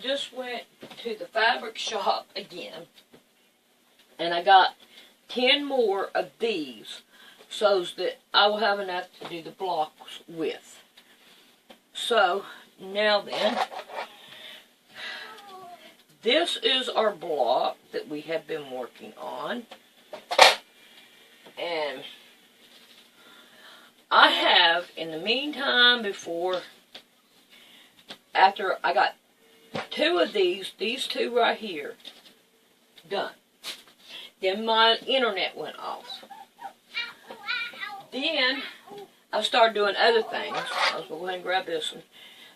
just went to the fabric shop again, and I got 10 more of these so that I will have enough to do the blocks with. So, now then, this is our block that we have been working on. And I have, in the meantime, after I got 2 of these 2 right here, done. Then my internet went off. Then I started doing other things. I was going to go ahead and grab this one.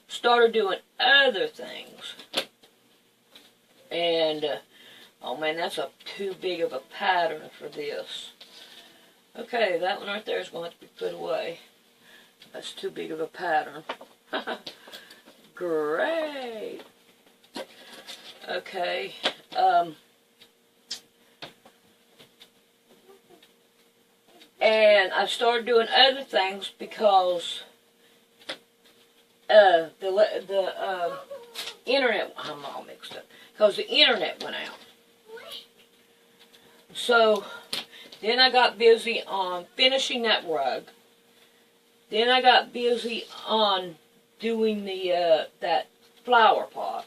Started doing other things. And, oh man, that's too big of a pattern for this. Okay, that one right there is going to have to be put away. That's too big of a pattern. Great. Okay. And I started doing other things because the internet, I'm all mixed up, because the internet went out. So then I got busy on finishing that rug. Then I got busy on doing the that flower pot.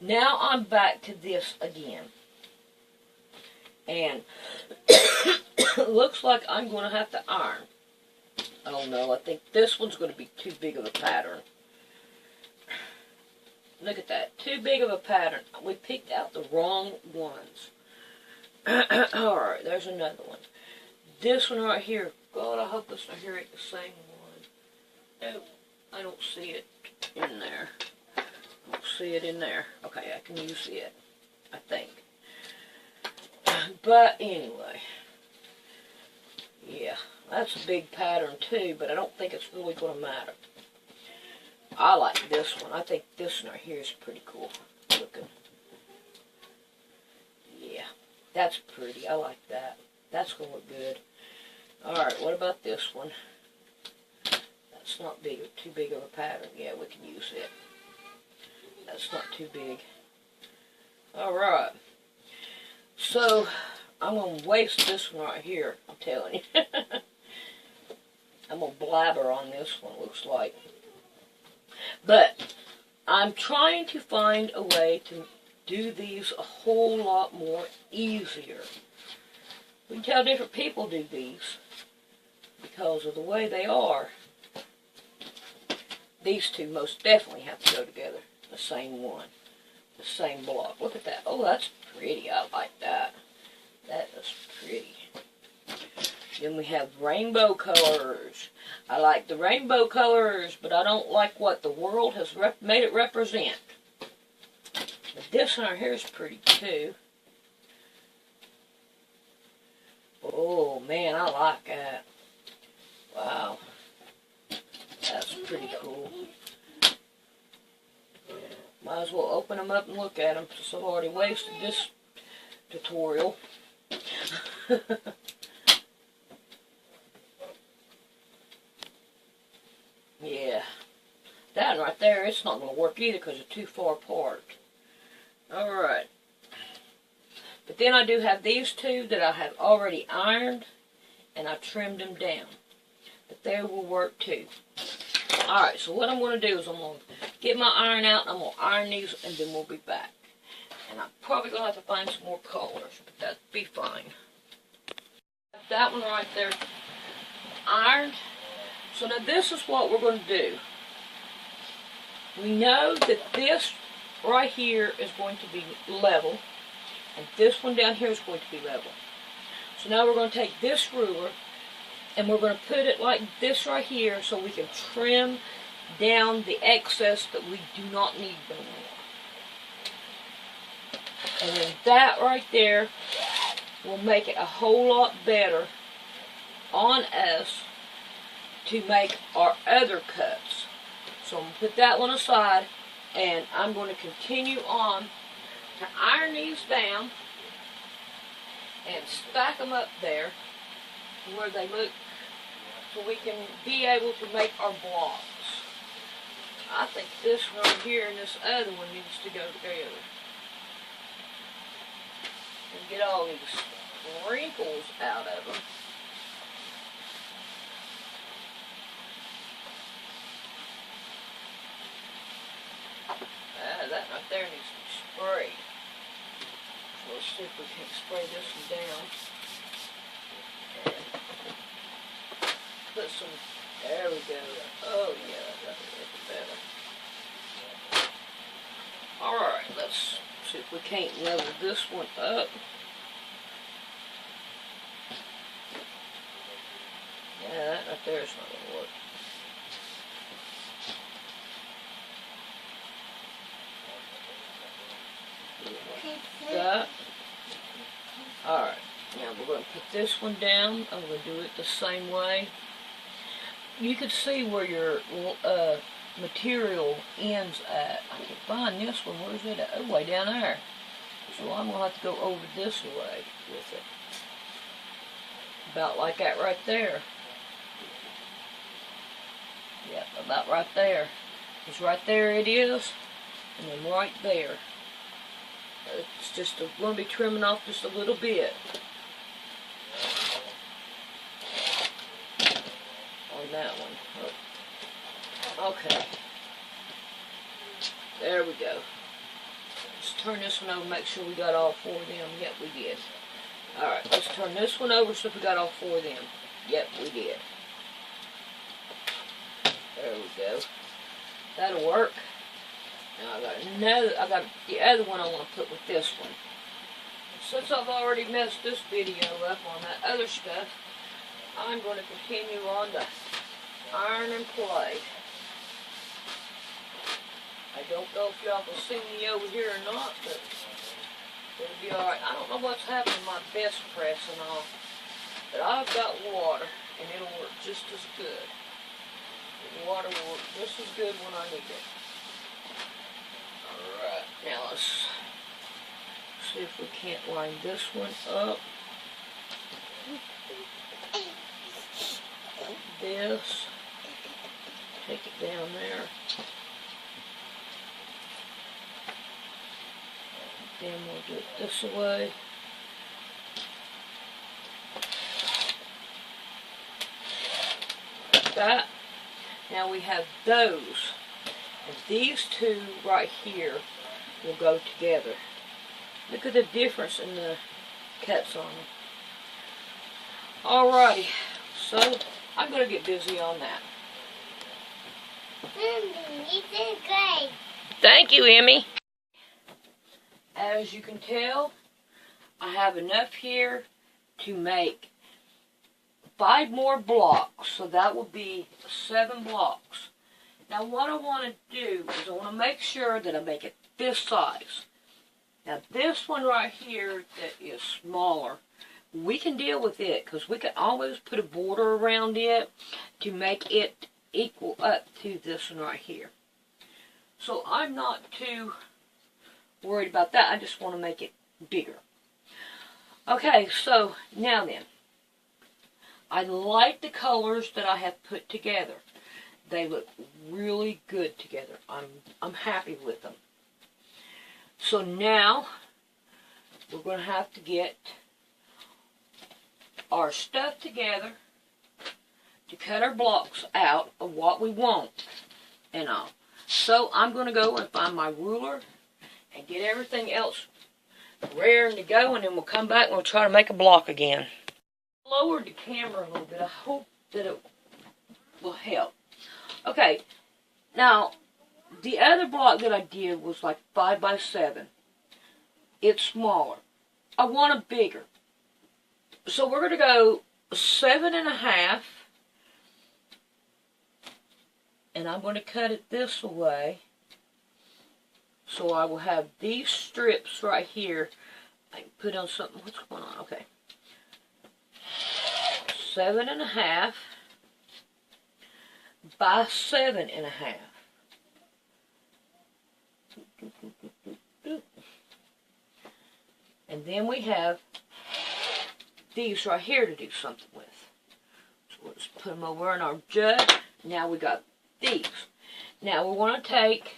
Now I'm back to this again. And it looks like I'm going to have to iron. I don't know. I think this one's going to be too big of a pattern. Look at that. Too big of a pattern. We picked out the wrong ones. Alright, there's another one. This one right here. God, I hope it's not here at the same one. Nope. I don't see it in there. I don't see it in there. Okay, I can use it. I think. But anyway. Yeah, that's a big pattern too, but I don't think it's really going to matter. I like this one. I think this one right here is pretty cool looking. Yeah, that's pretty. I like that. That's going to look good. Alright, what about this one? That's not big, too big of a pattern. Yeah, we can use it. That's not too big. Alright. So, I'm going to waste this one right here, I'm telling you. I'm going to blabber on this one, looks like. But, I'm trying to find a way to do these a whole lot more easier. We can tell different people do these because of the way they are. These two most definitely have to go together. The same one. The same block. Look at that. Oh, that's pretty. I like that. That is pretty. Then we have rainbow colors. I like the rainbow colors, but I don't like what the world has made it represent. But this one right here is pretty too. Oh man, I like that. Wow. That's pretty cool. Might as well open them up and look at them since I've already wasted this tutorial. Yeah. That one right there, it's not going to work either because it's too far apart. Alright. But then I do have these two that I have already ironed, and I trimmed them down. But they will work too. Alright, so what I'm going to do is I'm going to get my iron out, I'm going to iron these, and then we'll be back. And I'm probably going to have to find some more colors, but that'll be fine. That one right there ironed. So now this is what we're going to do. We know that this right here is going to be level, and this one down here is going to be level. So now we're going to take this ruler, and we're going to put it like this right here so we can trim down the excess that we do not need no more. And then that right there will make it a whole lot better on us to make our other cuts. So I'm going to put that one aside, and I'm going to continue on to iron these down and stack them up there where they look, so we can be able to make our blocks. I think this one here and this other one needs to go together. And get all these wrinkles out of them. That right there needs to be sprayed. So let's see if we can spray this one down. And put some, there we go. Oh yeah, that's better. Alright, let's see if we can't level this one up. Yeah, that right there is not going to work. That. Alright, now we're going to put this one down. I'm going to do it the same way. You can see where your material ends at. I can find this one. Where's it at? Oh, way down there. So I'm going to have to go over this way with it. About like that right there. Yep, about right there. It's right there it is. And then right there. It's just going to be trimming off just a little bit. On that one. Oh. Okay. There we go. Let's turn this one over, make sure we got all four of them. Yep, we did. Alright, let's turn this one over so we got all four of them. Yep, we did. There we go. That'll work. Now I got the other one I want to put with this one. Since I've already messed this video up on that other stuff, I'm going to continue on to iron and plate. I don't know if y'all can see me over here or not, but it'll be alright. I don't know what's happening to my best press and all, but I've got water and it'll work just as good. The water will work just as good when I need it. Alright, now let's see if we can't line this one up. This. Take it down there. Then we'll do it this way. Like that. Now we have those. And these two right here will go together. Look at the difference in the cuts on them. Alrighty, so I'm going to get busy on that. You did great. Thank you, Emmy. As you can tell, I have enough here to make 5 more blocks. So that will be 7 blocks. Now what I want to do is I want to make sure that I make it this size. Now this one right here that is smaller, we can deal with it because we can always put a border around it to make it equal up to this one right here. So I'm not too worried about that. I just want to make it bigger. Okay, so now then, I like the colors that I have put together. They look really good together. I'm happy with them. So now we're going to have to get our stuff together to cut our blocks out of what we want and all. So I'm going to go and find my ruler and get everything else raring to go, and then we'll come back and we'll try to make a block again. Lowered the camera a little bit. I hope that it will help. Okay, now the other block that I did was like 5 by 7. It's smaller. I want a bigger. So we're going to go 7.5. And I'm going to cut it this way. So I will have these strips right here. I can put on something. What's going on? Okay. 7.5 by 7.5. And then we have these right here to do something with. So we'll just put them over in our jug. Now we got these. Now we want to take,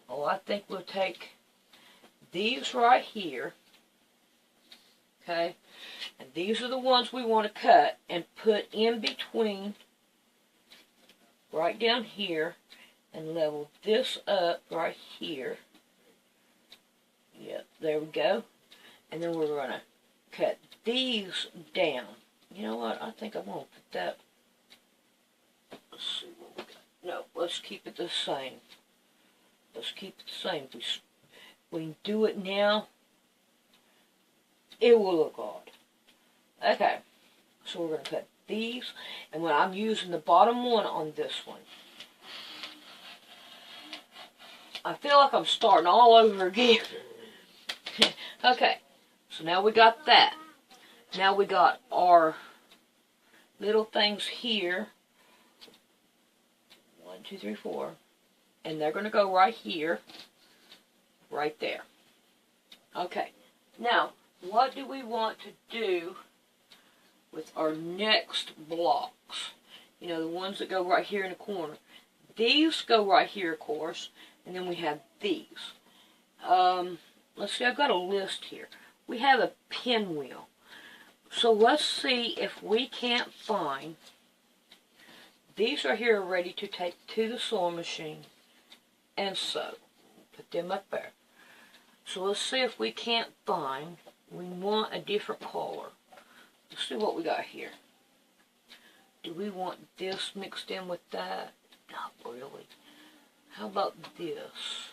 I think we'll take these right here, okay, and these are the ones we want to cut and put in between, right down here, and level this up right here. Yep, there we go. And then we're going to cut these down. You know what, I think I'm going to put that, let's see what we got. No, let's keep it the same. Let's keep it the same. If we do it now, it will look odd. Okay, so we're going to cut these, and when I'm using the bottom one on this one, I feel like I'm starting all over again. Okay, so now we got that. Now we got our little things here. 1, 2, 3, 4. And they're going to go right here. Right there. Okay, now what do we want to do with our next blocks? You know, the ones that go right here in the corner. These go right here, of course. And then we have these. Let's see, I've got a list here. We have a pinwheel. So let's see if we can't find, these are here ready to take to the sewing machine and sew. Put them up there. So let's see if we can't find, we want a different color. Let's see what we got here. Do we want this mixed in with that? Not really. How about this?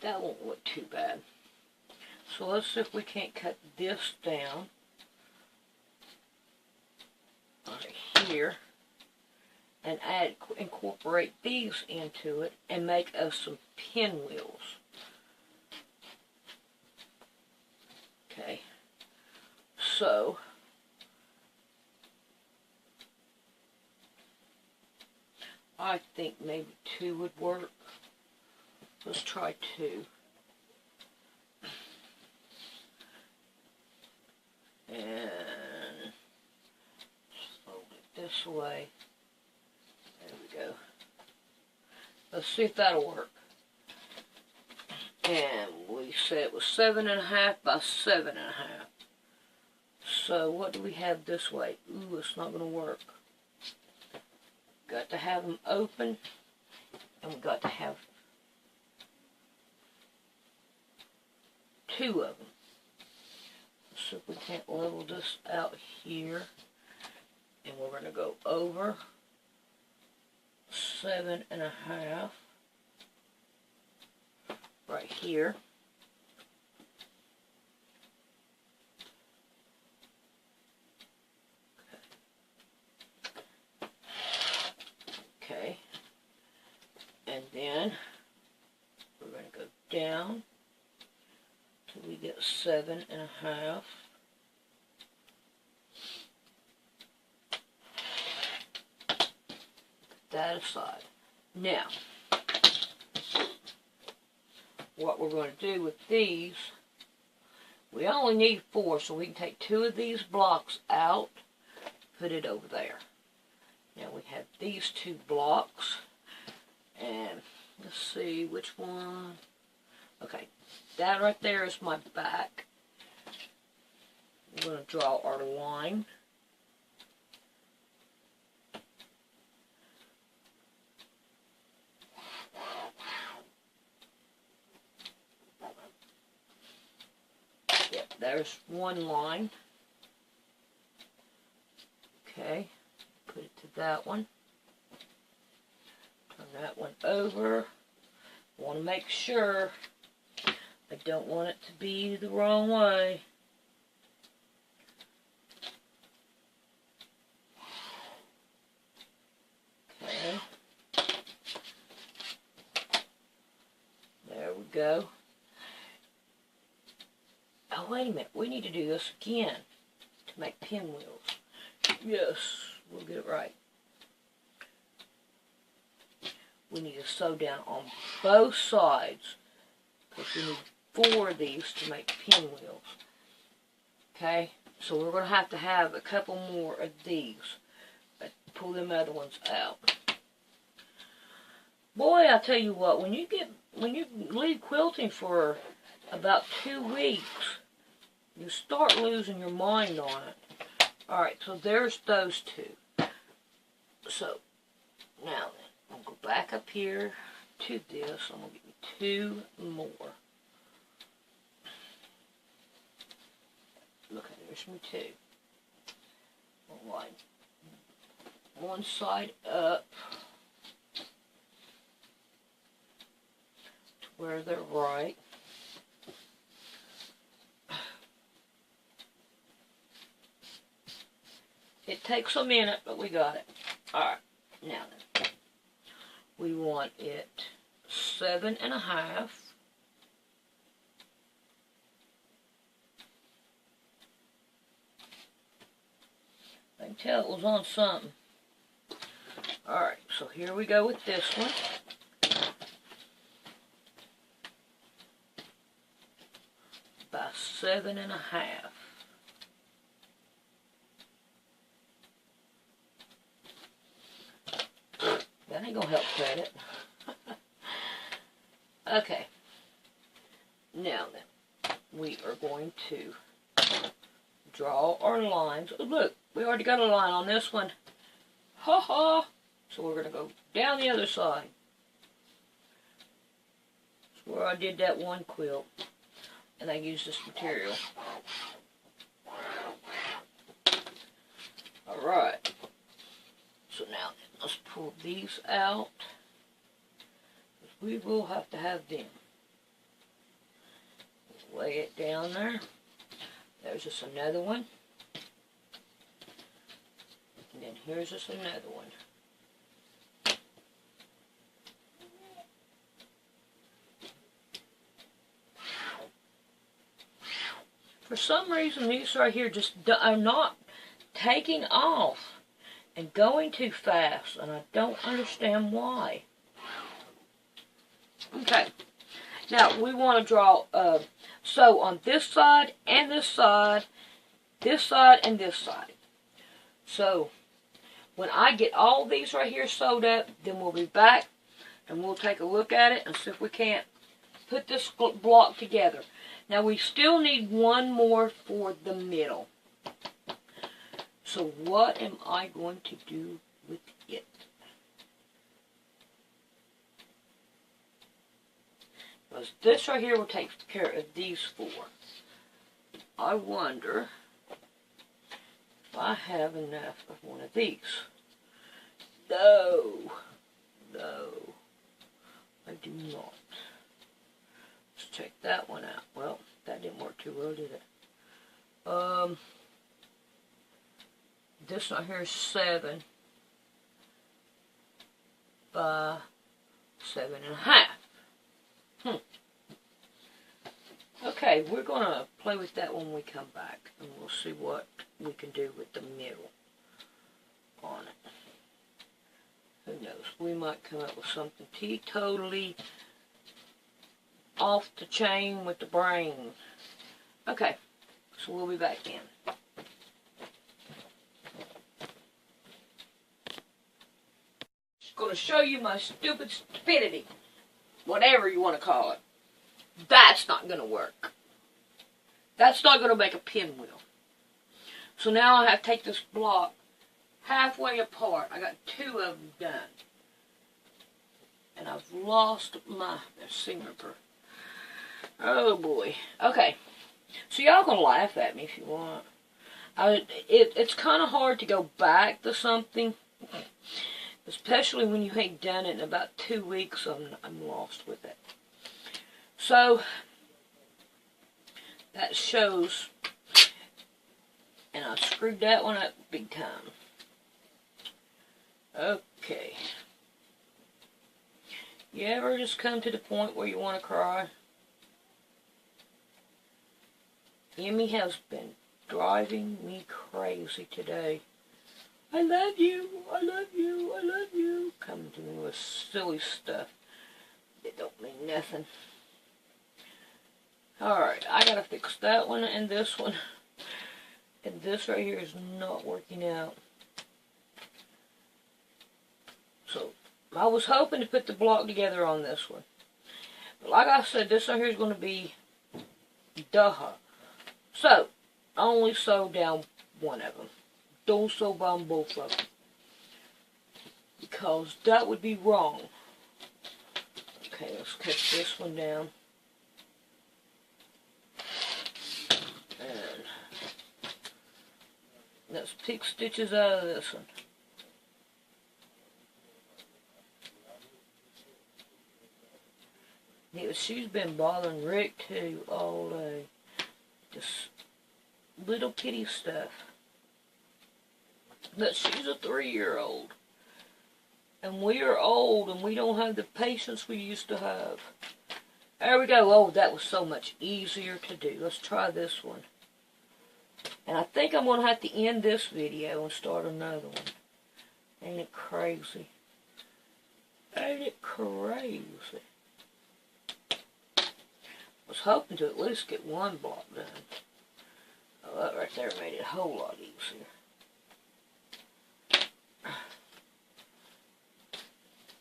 That won't look too bad. So let's see if we can't cut this down right here and incorporate these into it and make us some pinwheels. Okay, so I think maybe 2 would work. Let's try 2. And fold it this way. There we go. Let's see if that'll work. And we said it was 7.5 by 7.5. So what do we have this way? Ooh, it's not going to work. Got to have them open, and we got to have 2 of them. So if we can't level this out here, and we're going to go over 7.5 right here. Okay, and then we're going to go down till we get 7.5. Put that aside. Now, what we're going to do with these, we only need 4, so we can take 2 of these blocks out, put it over there. Now we have these 2 blocks, and let's see which one. Okay, that right there is my back. We're going to draw our line. Yep, there's one line. Okay. Put it to that one. Turn that one over. Want to make sure I don't want it to be the wrong way. Okay. There we go. Oh, wait a minute. We need to do this again to make pinwheels. Yes. We'll get it right. We need to sew down on both sides because we need 4 of these to make pinwheels. Okay, so we're going to have a couple more of these. Pull them other ones out. Boy, I tell you what, when you leave quilting for about 2 weeks, you start losing your mind on it. Alright, so there's those two. So, now then, I'll go back up here to this. I'm going to get me 2 more. Look, there's me 2. I'll line one side up to where they're right. It takes a minute, but we got it. Alright, now then. We want it 7.5. I can tell it was on something. Alright, so here we go with this one. By 7.5. That ain't gonna help cut it. Okay. Now then, we are going to draw our lines. Oh, look, we already got a line on this one. Ha ha! So we're gonna go down the other side. That's where I did that one quilt. And I used this material. Alright. So now then, let's pull these out. We will have to have them. Lay it down there. There's just another one. And then here's just another one. For some reason, these right here just are not taking off and going too fast, and I don't understand why. Okay, now we want to draw, so on this side and this side, this side and this side. So, when I get all these right here sewed up, then we'll be back and we'll take a look at it and see if we can't put this block together. Now we still need one more for the middle. So what am I going to do with it? Because this right here will take care of these 4. I wonder if I have enough of one of these. No, I do not. Let's check that one out. Well, that didn't work too well, did it? This one here is 7 by 7.5. Okay, we're going to play with that when we come back, and we'll see what we can do with the middle on it. Who knows? We might come up with something totally off the chain with the brain. Okay, so we'll be back in. Just going to show you my stupidity, whatever you want to call it. That's not going to work. That's not going to make a pinwheel. So now I have to take this block halfway apart. I got 2 of them done. And I've lost my finger. Oh boy. Okay. So y'all can laugh at me if you want. It's kind of hard to go back to something. Especially when you ain't done it in about 2 weeks. I'm lost with it. So, that shows, and I screwed that one up big time. Okay. You ever just come to the point where you want to cry? Emmy has been driving me crazy today. I love you, I love you, I love you. Coming to me with silly stuff that don't mean nothing. Alright, I gotta fix that one and this one. And this right here is not working out. So, I was hoping to put the block together on this one. But like I said, this one here is going to be duh. So, I only sew down one of them. Don't sew down both of them. Because that would be wrong. Okay, let's cut this one down. And let's pick stitches out of this one. Yeah, she's been bothering Rick too all day. Just little kitty stuff. But she's a 3-year-old. And we are old and we don't have the patience we used to have. There we go. Oh, that was so much easier to do. Let's try this one. And I think I'm going to have to end this video and start another one. Ain't it crazy? Ain't it crazy? I was hoping to at least get one block done. Oh, that right there made it a whole lot easier.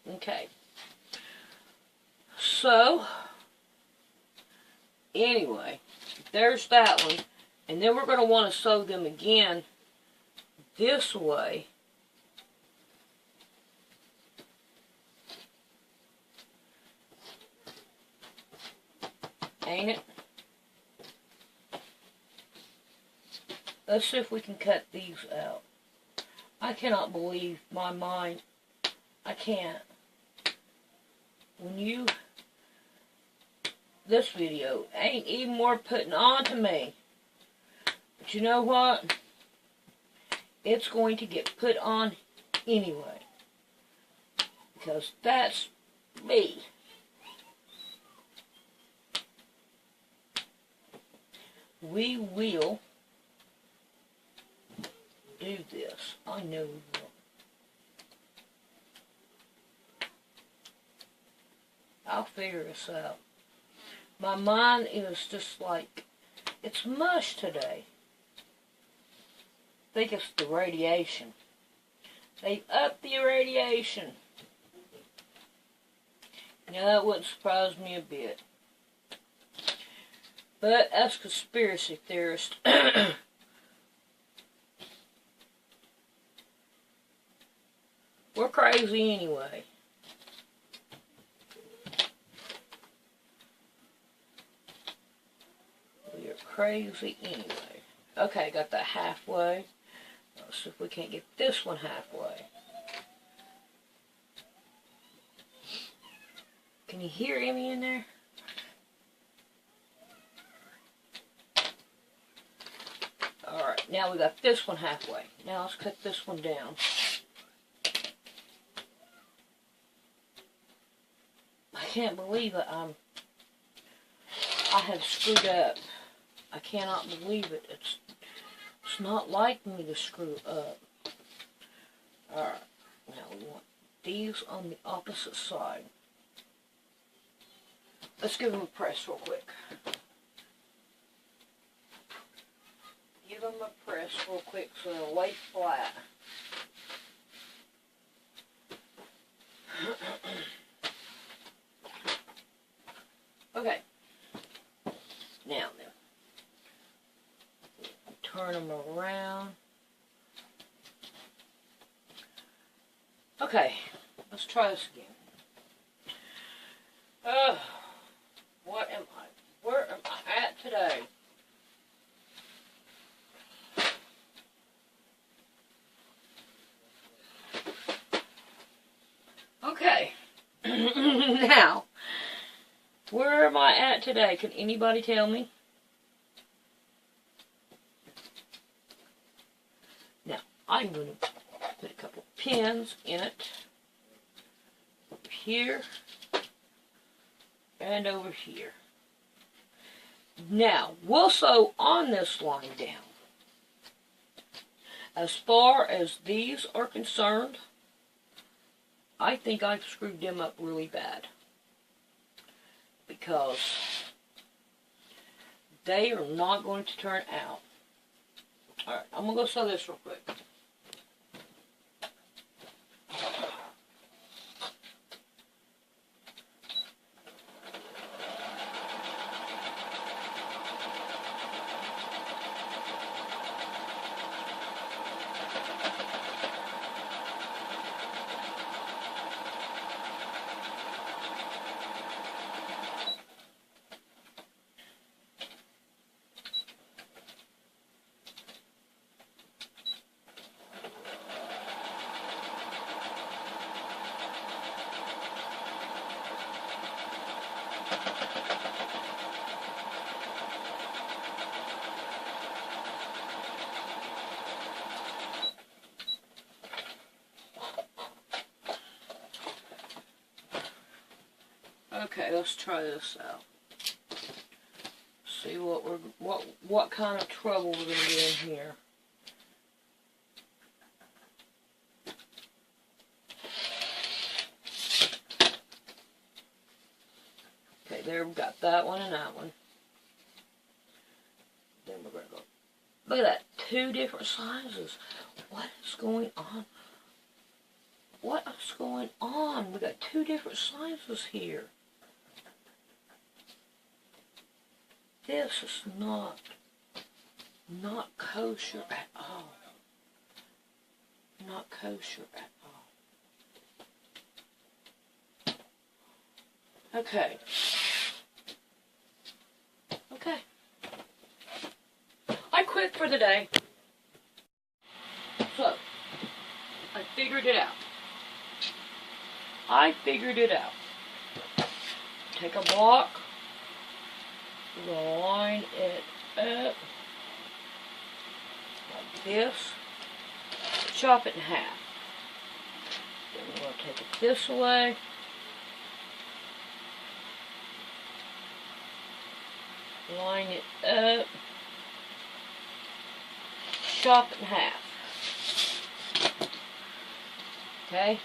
Okay. So, anyway, there's that one. And then we're going to want to sew them again this way. Ain't it? Let's see if we can cut these out. I cannot believe my mind. I can't. When this video ain't even worth putting on to me. But you know what? It's going to get put on anyway. Because that's me. We will do this. I know we will. I'll figure this out. My mind is just like, it's mush today. I think it's the radiation. They've upped the radiation. Now that wouldn't surprise me a bit. But as conspiracy theorists, we're crazy anyway. We are crazy anyway. Okay, got that halfway. Let's see if we can't get this one halfway. Can you hear Emmy in there? Alright, now we got this one halfway. Now let's cut this one down. I can't believe it. I have screwed up. I cannot believe it. It's not like me to screw up. Alright, now we want these on the opposite side. Let's give them a press real quick. Give them a press real quick so they'll lay flat. Okay. Now then. Turn them around. Okay. Let's try this again. What am I? Where am I at today? Okay. Now, where am I at today? Can anybody tell me? Now, I'm going to put a couple pins in it. Over here. And over here. Now, we'll sew on this line down. As far as these are concerned, I think I've screwed them up really bad. Because they are not going to turn out. Alright, I'm going to go sew this real quick. Okay, let's try this out. See what kind of trouble we're gonna get in here. Okay, there we've got that one and that one. Then we're gonna go. Look at that, 2 different sizes. What is going on? What is going on? We got 2 different sizes here. This is not kosher at all. Not kosher at all. Okay. Okay. I quit for the day. So, I figured it out. Take a block. We're going to line it up like this. Chop it in half. Then we're going to take it this way. Line it up. Chop it in half. Okay?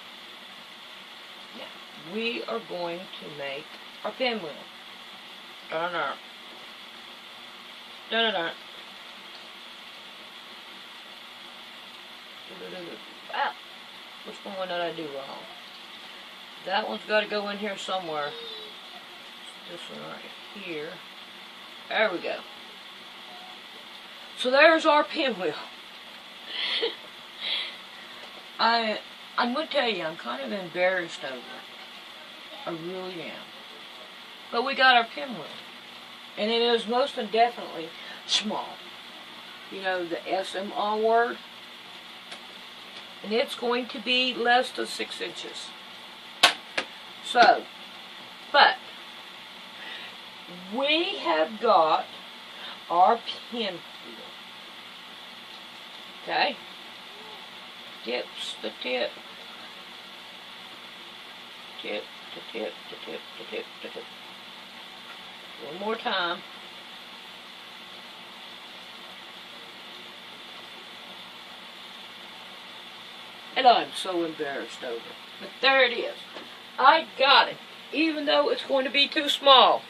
Now, we are going to make our pinwheel. Dun-dun-dun. Dun-dun-dun. Ah, which one did I do wrong? That one's got to go in here somewhere. This one right here. There we go. So there's our pinwheel. I'm going to tell you, I'm kind of embarrassed over it. I really am. But we got our pinwheel. And it is most definitely small. You know, the SMA word. And it's going to be less than 6 inches. So, but, we have got our pinwheel. Okay? Tips the tip. Tip to tip to tip to tip to tip. One more time. And I'm so embarrassed over it. But there it is. I got it. Even though it's going to be too small.